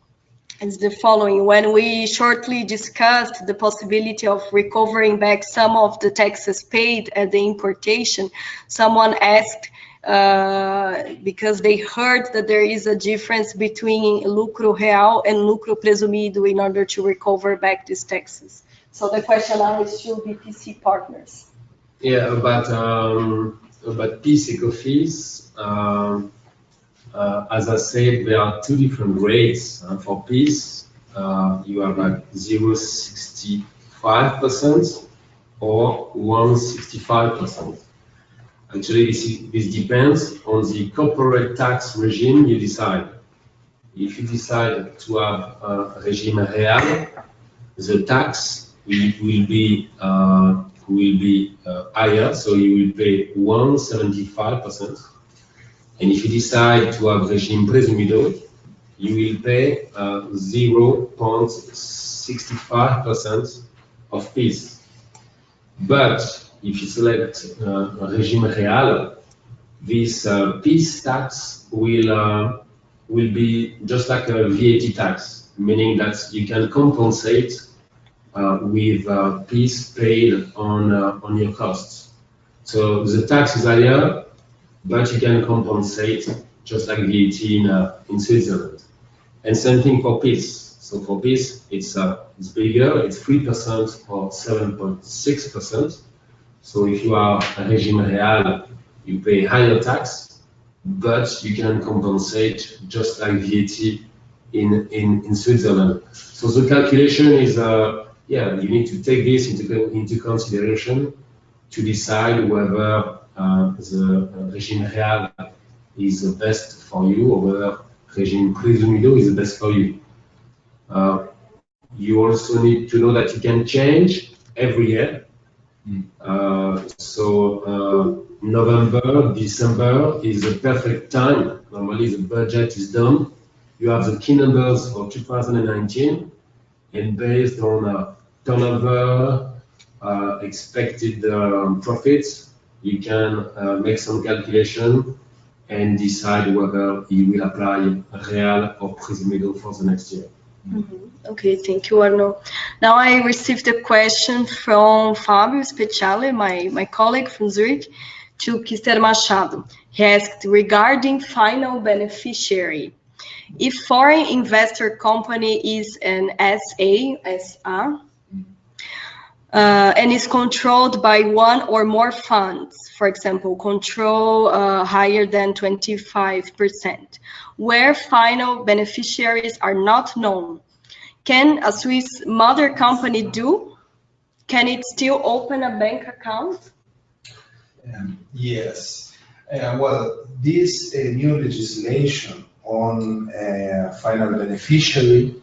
is the following. When we shortly discussed the possibility of recovering back some of the taxes paid at the importation, someone asked, because they heard that there is a difference between lucro real and lucro presumido in order to recover back these taxes. So the question now is to BPC partners. Yeah, about PIS ECOFIS, as I said, there are 2 different rates for PIS. You have like 0.65% or 1.65%. Actually, this depends on the corporate tax regime you decide. If you decide to have a regime real, the tax will be higher, so you will pay 1.75%. And if you decide to have regime presumido, you will pay 0.65% of PIS. But if you select regime real, this PIS tax will be just like a VAT tax, meaning that you can compensate with PIS paid on your costs. So the tax is higher, but you can compensate just like VAT in Switzerland. And same thing for PIS. So for PIS, it's bigger, it's 3% or 7.6%. So if you are a regime real, you pay higher tax, but you can compensate just like VAT in Switzerland. So the calculation is, you need to take this into consideration to decide whether the regime real is the best for you or whether regime presumido is the best for you. You also need to know that you can change every year. November, December is the perfect time. Normally the budget is done. You have the key numbers for 2019, and based on turnover, expected profits, you can make some calculation and decide whether you will apply real or presumido for the next year. Mm-hmm. Okay, thank you, Arno. Now I received a question from Fabio Speciale, my colleague from Zurich, to Kister Machado. He asked regarding final beneficiary. If foreign investor company is an SA, and is controlled by 1 or more funds, for example, control higher than 25%, where final beneficiaries are not known, can a Swiss mother company do? Can it still open a bank account? Yes. Well, this new legislation on final beneficiary,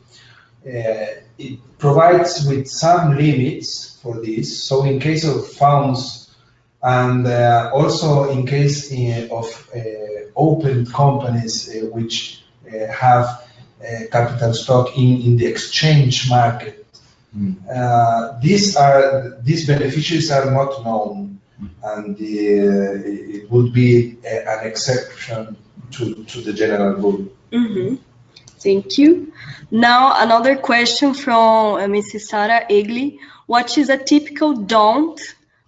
it provides with some limits for this. So in case of funds and also in case of open companies which have capital stock in the exchange market, these beneficiaries are not known, and it would be an exception to the general rule. Mm-hmm. Thank you. Now, another question from Mrs. Sara Egli. What is a typical don't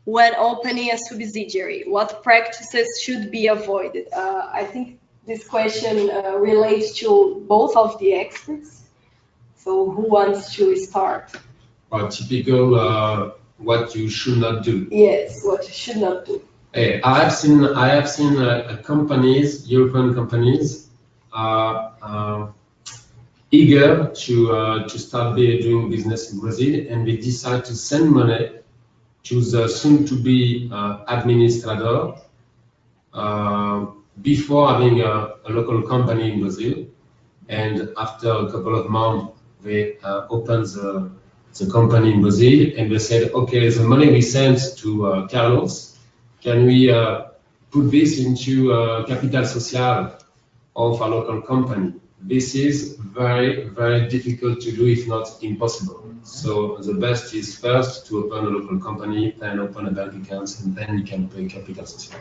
when opening a subsidiary? What practices should be avoided? I think this question relates to both of the experts. So, who wants to start? Or typical what you should not do. Yes, what you should not do. I have seen companies, European companies, eager to start doing business in Brazil, and they decide to send money to the soon-to-be administrator before having a local company in Brazil. And after a couple of months, they open the company in Brazil, and they said, okay, the money we sent to Carlos, can we put this into capital social of a local company? This is very, very difficult to do, if not impossible. So the best is first to open a local company, then open a bank account, and then you can pay capital social.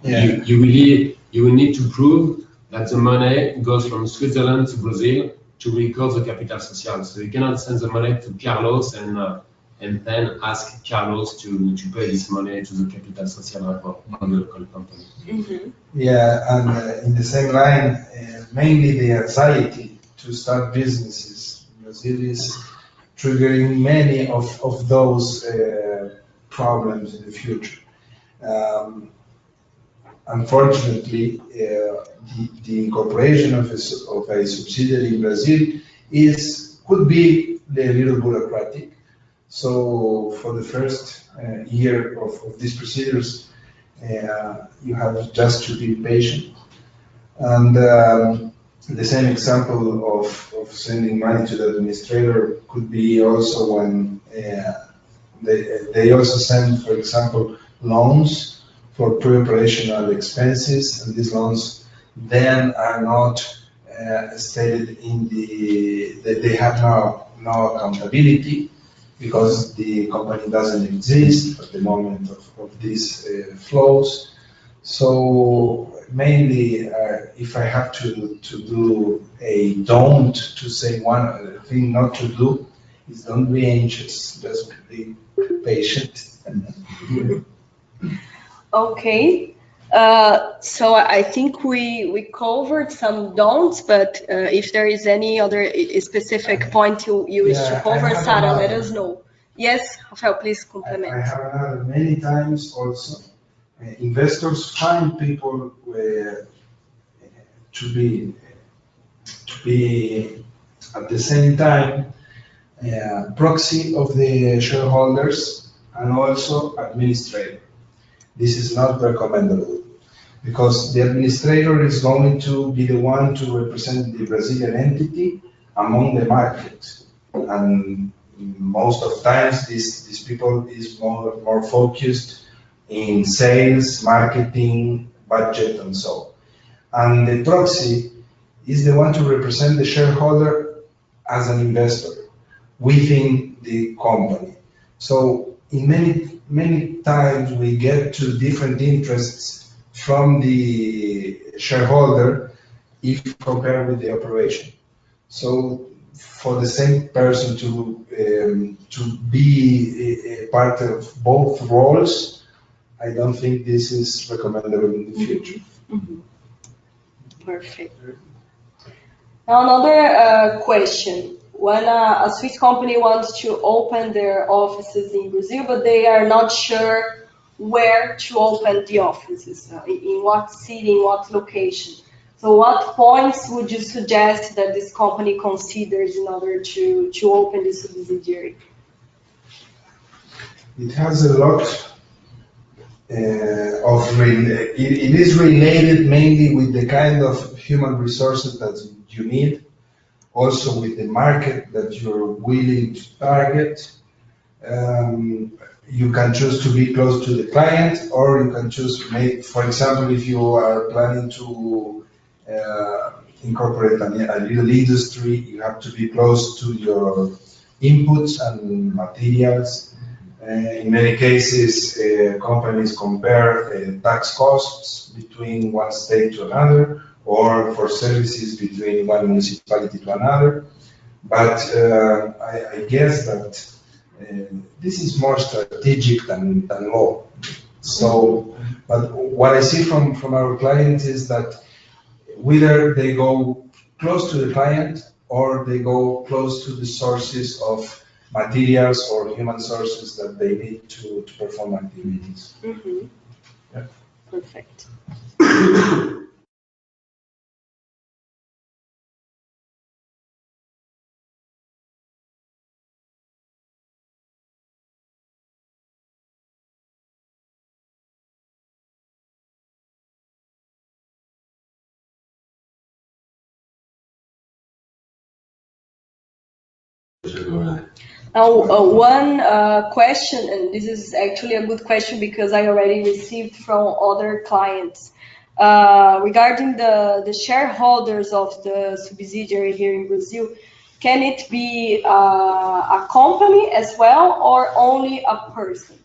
Yeah. You will need to prove that the money goes from Switzerland to Brazil to record the capital social. So you cannot send the money to Carlos and then ask Carlos to pay this money to the capital social of the local company. Yeah, and in the same line, mainly the anxiety to start businesses in Brazil is triggering many of those problems in the future. Um, Unfortunately, the incorporation of a subsidiary in Brazil could be a little bureaucratic. So for the first year of these procedures, you have just to be patient. And the same example of sending money to the administrator could be also when they also send, for example, loans for pre-operational expenses, and these loans then are not stated in they have no accountability because the company doesn't exist at the moment of these flows. So mainly, if I have to do a don't to say one thing not to do, is don't be anxious, just be patient. Okay. So I think we covered some don'ts, but if there is any other specific point you wish to Yeah, cover, I have Sarah, let another. us know. Yes, Rafael, please I complement. have another many times also. Investors find people to be at the same time proxy of the shareholders and also administrator. This is not recommendable because the administrator is going to be the one to represent the Brazilian entity among the market. And most of times these people is more focused in sales, marketing, budget, and so on. And the proxy is the one to represent the shareholder as an investor within the company. So in many times we get to different interests from the shareholder if compared with the operation. So for the same person to be a part of both roles, I don't think this is recommendable in the future. Perfect. Now another question. When a Swiss company wants to open their offices in Brazil, but they are not sure where to open the offices, in what city, in what location. So what points would you suggest that this company considers in order to open the subsidiary? It has a lot it is related mainly with the kind of human resources that you need, also with the market that you're willing to target. You can choose to be close to the client, or you can choose, for example, if you are planning to incorporate a little industry, you have to be close to your inputs and materials. In many cases, companies compare tax costs between one state to another, or for services between one municipality to another. But I guess that this is more strategic than law. So, but what I see from our clients is that whether they go close to the client or they go close to the sources of materials or human sources that they need to perform activities. Mm-hmm. Yeah. Perfect. Now, one question, and this is actually a good question because I already received from other clients regarding the shareholders of the subsidiary here in Brazil. Can it be a company as well, or only a person?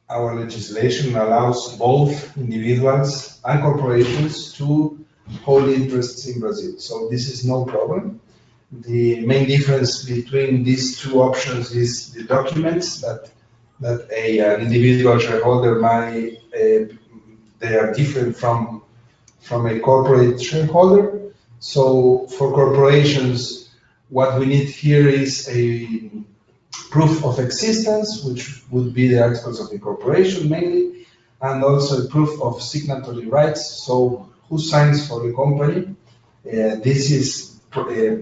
Our legislation allows both individuals and corporations to hold interests in Brazil. So this is no problem. The main difference between these two options is the documents that an individual shareholder might, they are different from a corporate shareholder. So for corporations, what we need here is a proof of existence, which would be the articles of incorporation mainly, and also a proof of signatory rights. So who signs for the company? This is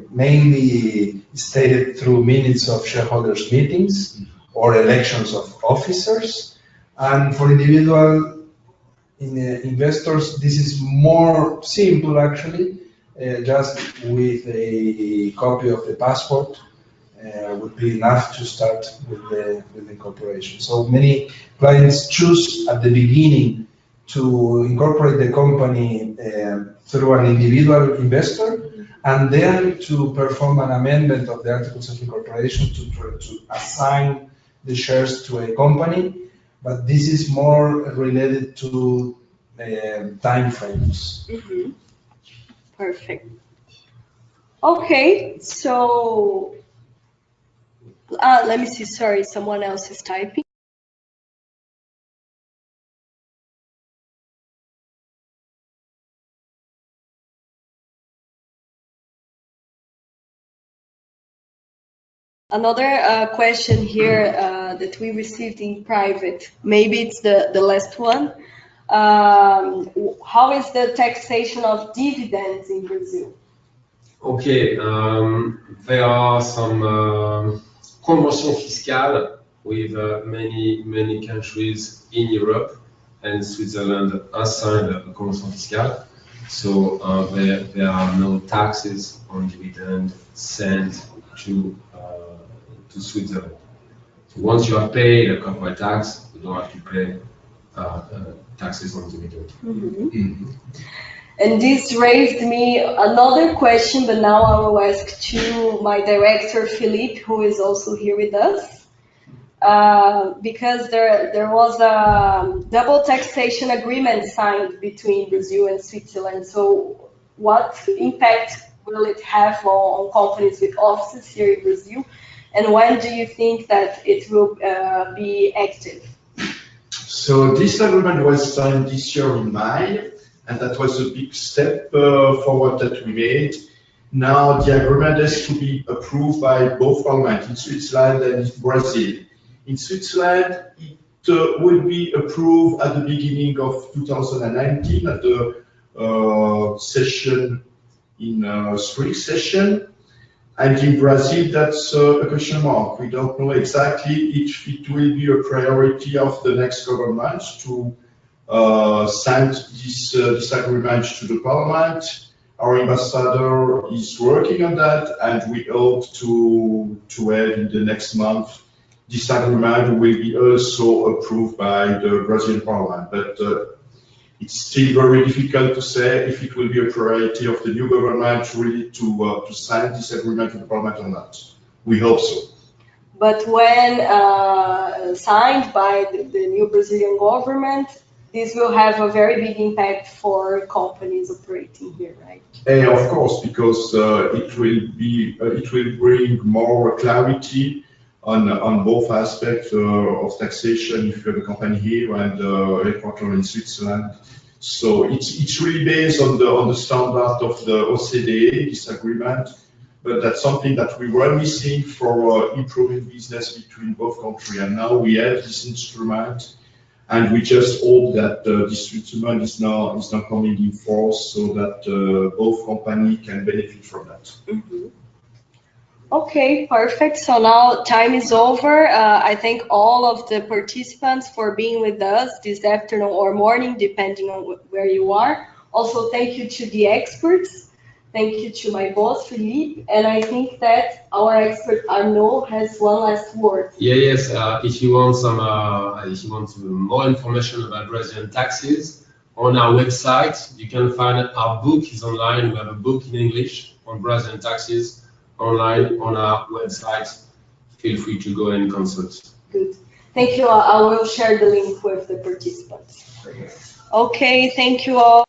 mainly stated through minutes of shareholders' meetings or elections of officers. And for individual investors, this is more simple actually, just with a copy of the passport would be enough to start with the corporation. So many clients choose at the beginning to incorporate the company through an individual investor, and then to perform an amendment of the articles of incorporation to assign the shares to a company. But this is more related to time frames. Mm-hmm. Perfect. Okay, so let me see. Sorry, someone else is typing. Another question here that we received in private, maybe it's the last one. How is the taxation of dividends in Brazil? Okay, there are some conventions fiscales with many countries in Europe, and Switzerland has signed a convention fiscale. So there are no taxes on dividend sent to Switzerland. So once you have paid a corporate tax, you don't have to pay taxes on dividend. Mm-hmm. Mm-hmm. And this raised me another question, but now I will ask to my director, Philippe, who is also here with us. Because there was a double taxation agreement signed between Brazil and Switzerland. So what impact will it have on companies with offices here in Brazil? And when do you think that it will be active? So this agreement was signed this year in May, and that was a big step forward that we made. Now the agreement has to be approved by both parliaments in Switzerland and in Brazil. In Switzerland, it will be approved at the beginning of 2019 at the session in spring session. And in Brazil, that's a question mark. We don't know exactly if it will be a priority of the next government to send this agreement to the parliament. Our ambassador is working on that, and we hope to have in the next month this agreement will be also approved by the Brazilian parliament. But it's still very difficult to say if it will be a priority of the new government really to sign this agreement with the parliament or not. We hope so. But when signed by the new Brazilian government, this will have a very big impact for companies operating here, right? Of course, because it will bring more clarity on both aspects of taxation if you have a company here and headquartered in Switzerland. So it's really based on the standard of the OCDE, this agreement, but that's something that we were missing for improving business between both countries. And now we have this instrument, and we just hope that this instrument is now coming in force so that both companies can benefit from that. Mm-hmm. Okay, perfect. So now time is over. I thank all of the participants for being with us this afternoon or morning, depending on where you are. Also, thank you to the experts. Thank you to my boss, Philippe. And I think that our expert Arnaud has one last word. Yes. If you want more information about Brazilian taxes, on our website you can find our book is online. We have a book in English on Brazilian taxes online on our website. Feel free to go and consult. Good. Thank you. I will share the link with the participants. Okay. Thank you all.